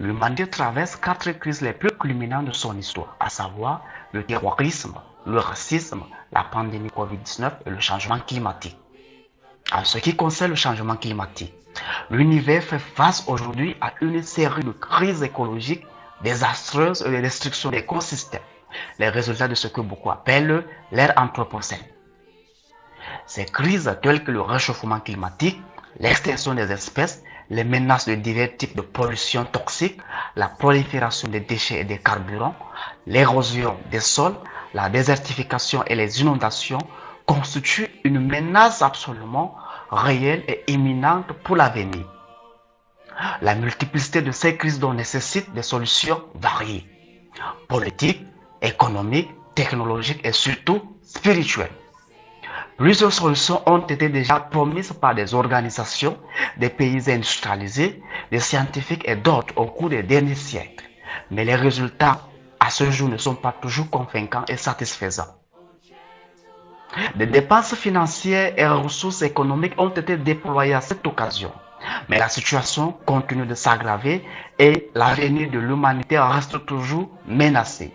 l'humanité traverse 4 crises les plus culminantes de son histoire, à savoir le terrorisme, le racisme, la pandémie Covid-19 et le changement climatique. En ce qui concerne le changement climatique, l'univers fait face aujourd'hui à une série de crises écologiques désastreuses et de destruction d'écosystèmes, les résultats de ce que beaucoup appellent l'ère anthropocène. Ces crises telles que le réchauffement climatique, l'extinction des espèces, les menaces de divers types de pollution toxique, la prolifération des déchets et des carburants, l'érosion des sols, la désertification et les inondations constituent une menace absolument réelle et imminente pour l'avenir. La multiplicité de ces crises nécessite des solutions variées, politiques, économiques, technologiques et surtout spirituelles. Plusieurs solutions ont été déjà promises par des organisations, des pays industrialisés, des scientifiques et d'autres au cours des derniers siècles. Mais les résultats à ce jour ne sont pas toujours convaincants et satisfaisants. Des dépenses financières et ressources économiques ont été déployées à cette occasion. Mais la situation continue de s'aggraver et l'avenir de l'humanité reste toujours menacé.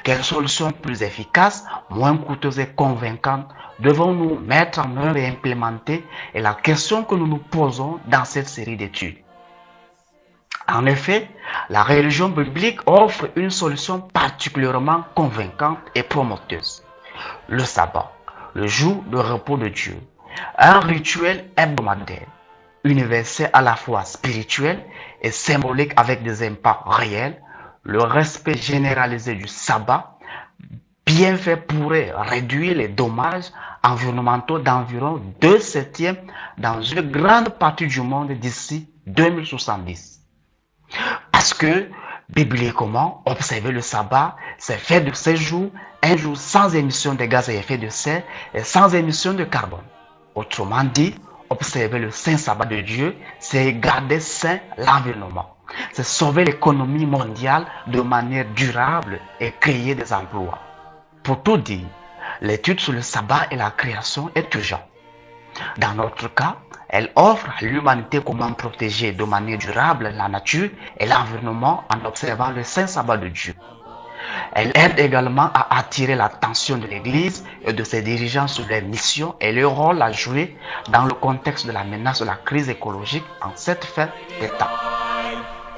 Quelles solutions plus efficaces, moins coûteuses et convaincantes devons-nous mettre en œuvre et implémenter est la question que nous nous posons dans cette série d'études. En effet, la religion biblique offre une solution particulièrement convaincante et prometteuse. Le sabbat, le jour de repos de Dieu, un rituel hebdomadaire, universel à la fois spirituel et symbolique avec des impacts réels, le respect généralisé du sabbat, bien fait pourrait réduire les dommages environnementaux d'environ 2/7 dans une grande partie du monde d'ici 2070. Parce que, bibliquement, observer le sabbat, c'est faire de ces jours un jour sans émission de gaz à effet de serre et sans émission de carbone. Autrement dit, observer le saint sabbat de Dieu, c'est garder sain l'environnement. C'est sauver l'économie mondiale de manière durable et créer des emplois. Pour tout dire, l'étude sur le sabbat et la création est urgente. Dans notre cas, elle offre à l'humanité comment protéger de manière durable la nature et l'environnement en observant le saint sabbat de Dieu. Elle aide également à attirer l'attention de l'Église et de ses dirigeants sur leur mission et leur rôle à jouer dans le contexte de la menace de la crise écologique en cette fin d'état.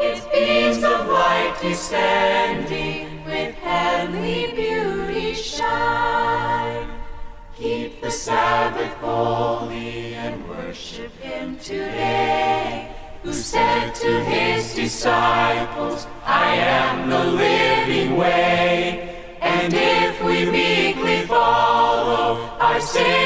Its beams of light descending with heavenly beauty shine. Keep the Sabbath holy and worship Him today, who said to His disciples, I am the living way. And if we meekly follow our Savior,